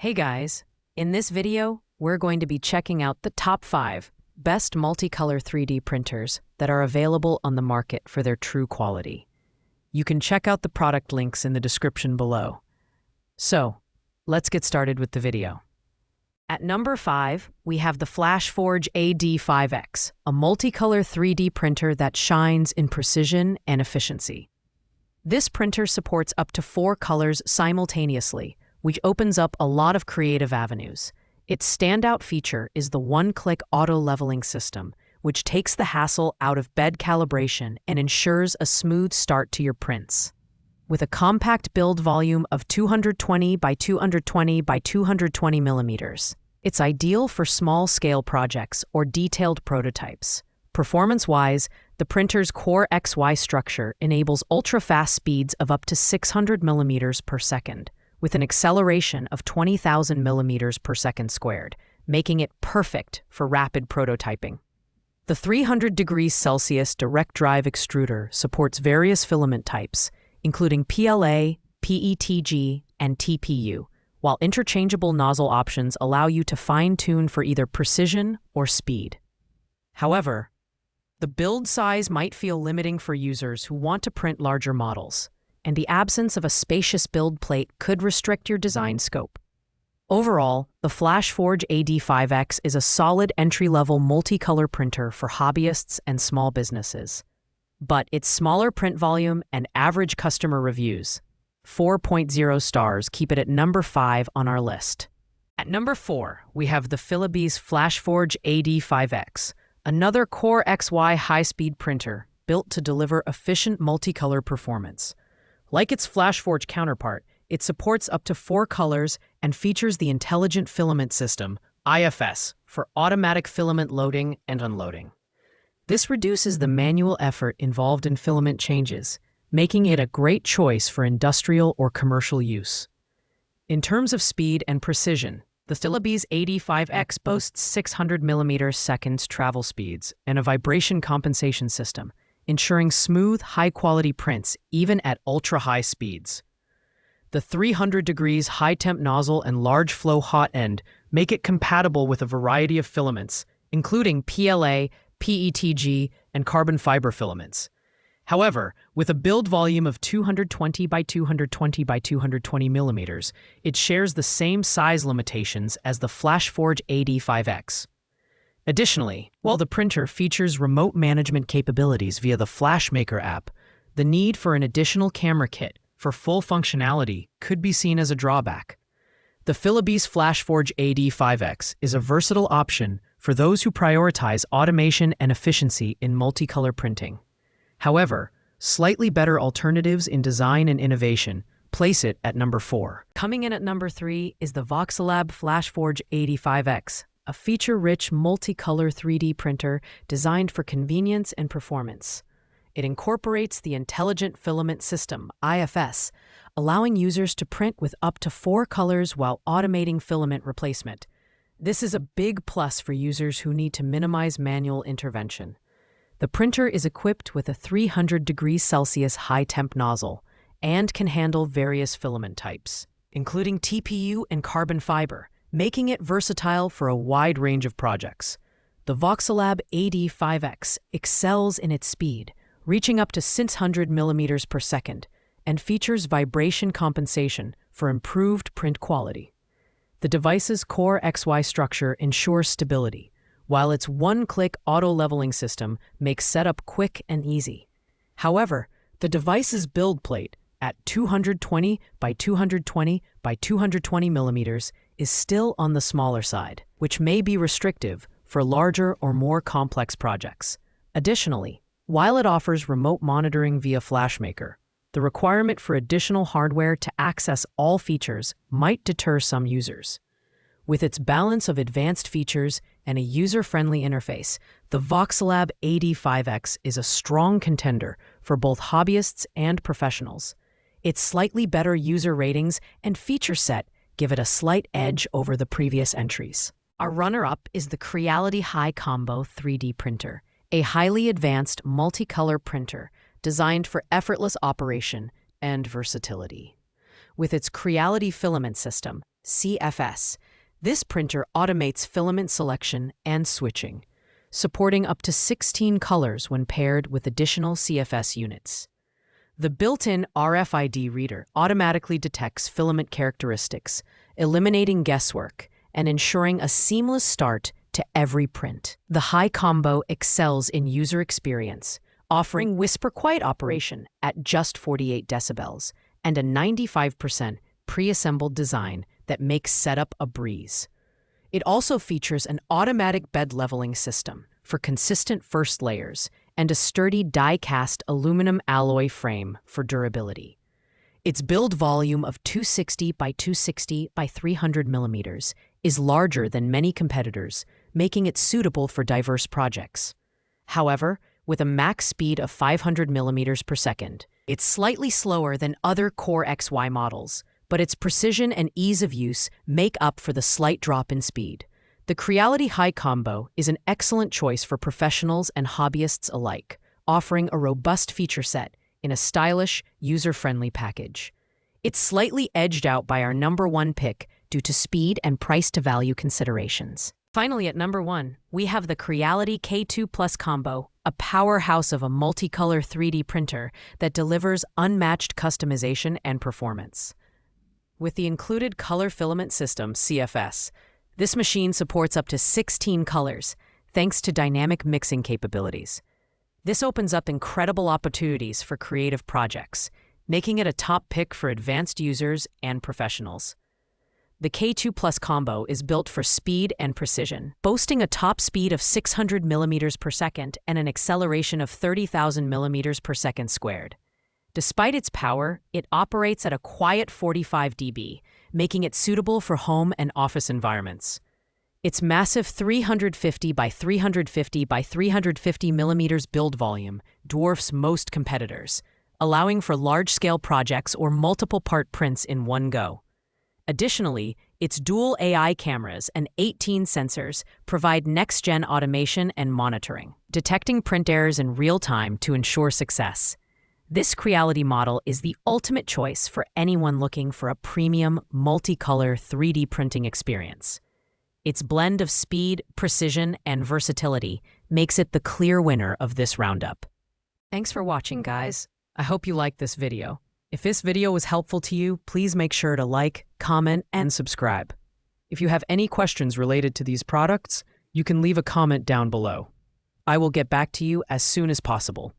Hey guys, in this video, we're going to be checking out the top 5 best multicolor 3D printers that are available on the market for their true quality. You can check out the product links in the description below. So, let's get started with the video. At number 5, we have the FlashForge AD5X, a multicolor 3D printer that shines in precision and efficiency. This printer supports up to 4 colors simultaneously, which opens up a lot of creative avenues. Its standout feature is the one-click auto-leveling system, which takes the hassle out of bed calibration and ensures a smooth start to your prints. With a compact build volume of 220 by 220 by 220 millimeters, it's ideal for small-scale projects or detailed prototypes. Performance-wise, the printer's Core XY structure enables ultra-fast speeds of up to 600 millimeters per second, with an acceleration of 20,000 millimeters per second squared, making it perfect for rapid prototyping. The 300 degrees Celsius direct drive extruder supports various filament types, including PLA, PETG, and TPU, while interchangeable nozzle options allow you to fine-tune for either precision or speed. However, the build size might feel limiting for users who want to print larger models, and the absence of a spacious build plate could restrict your design scope. Overall, the FlashForge AD5X is a solid entry-level multicolor printer for hobbyists and small businesses. But its smaller print volume and average customer reviews, 4.0 stars, keep it at number 5 on our list. At number 4, we have the Philips FlashForge AD5X, another Core XY high-speed printer built to deliver efficient multicolor performance. Like its FlashForge counterpart, it supports up to 4 colors and features the Intelligent Filament System, IFS, for automatic filament loading and unloading. This reduces the manual effort involved in filament changes, making it a great choice for industrial or commercial use. In terms of speed and precision, the Philips AD5X boasts 600 mm/s travel speeds and a vibration compensation system, ensuring smooth, high-quality prints even at ultra-high speeds. The 300 degrees high-temp nozzle and large flow hot end make it compatible with a variety of filaments, including PLA, PETG, and carbon fiber filaments. However, with a build volume of 220 by 220 by 220 millimeters, it shares the same size limitations as the FlashForge AD5X. Additionally, while the printer features remote management capabilities via the FlashMaker app, the need for an additional camera kit for full functionality could be seen as a drawback. The Philips FlashForge AD5X is a versatile option for those who prioritize automation and efficiency in multicolor printing. However, slightly better alternatives in design and innovation place it at number 4. Coming in at number 3 is the Voxalab FlashForge AD5X, a feature-rich multicolor 3D printer designed for convenience and performance. It incorporates the Intelligent Filament System, IFS, allowing users to print with up to 4 colors while automating filament replacement. This is a big plus for users who need to minimize manual intervention. The printer is equipped with a 300 degrees Celsius high-temp nozzle and can handle various filament types, including TPU and carbon fiber, making it versatile for a wide range of projects. The Voxalab AD5X excels in its speed, reaching up to 600 millimeters per second, and features vibration compensation for improved print quality. The device's Core XY structure ensures stability, while its one-click auto-leveling system makes setup quick and easy. However, the device's build plate at 220 by 220 by 220 millimeters is still on the smaller side, which may be restrictive for larger or more complex projects. Additionally, while it offers remote monitoring via FlashMaker, the requirement for additional hardware to access all features might deter some users. With its balance of advanced features and a user-friendly interface, the Voxalab AD5X is a strong contender for both hobbyists and professionals. Its slightly better user ratings and feature set give it a slight edge over the previous entries. Our runner-up is the Creality K2 Combo 3D printer, a highly advanced multicolor printer designed for effortless operation and versatility. With its Creality filament system, CFS. This printer automates filament selection and switching, supporting up to 16 colors when paired with additional CFS units. The built-in RFID reader automatically detects filament characteristics, eliminating guesswork and ensuring a seamless start to every print. The High Combo excels in user experience, offering whisper-quiet operation at just 48 decibels and a 95% pre-assembled design that makes setup a breeze. It also features an automatic bed leveling system for consistent first layers and a sturdy die-cast aluminum alloy frame for durability. Its build volume of 260 by 260 by 300 millimeters is larger than many competitors, making it suitable for diverse projects. However, with a max speed of 500 millimeters per second, it's slightly slower than other Core XY models, but its precision and ease of use make up for the slight drop in speed. The Creality High Combo is an excellent choice for professionals and hobbyists alike, offering a robust feature set in a stylish, user-friendly package. It's slightly edged out by our number one pick due to speed and price-to-value considerations. Finally, at number 1, we have the Creality K2 Plus Combo, a powerhouse of a multicolor 3D printer that delivers unmatched customization and performance. With the included color filament system, CFS, this machine supports up to 16 colors, thanks to dynamic mixing capabilities. This opens up incredible opportunities for creative projects, making it a top pick for advanced users and professionals. The K2 Plus Combo is built for speed and precision, boasting a top speed of 600 millimeters per second and an acceleration of 30,000 millimeters per second squared. Despite its power, it operates at a quiet 45 dB, making it suitable for home and office environments. Its massive 350 by 350 by 350 millimeters build volume dwarfs most competitors, allowing for large-scale projects or multiple-part prints in one go. Additionally, its dual AI cameras and 18 sensors provide next-gen automation and monitoring, detecting print errors in real time to ensure success. This Creality model is the ultimate choice for anyone looking for a premium, multicolor 3D printing experience. Its blend of speed, precision, and versatility makes it the clear winner of this roundup. Thanks for watching, guys. I hope you liked this video. If this video was helpful to you, please make sure to like, comment, and subscribe. If you have any questions related to these products, you can leave a comment down below. I will get back to you as soon as possible.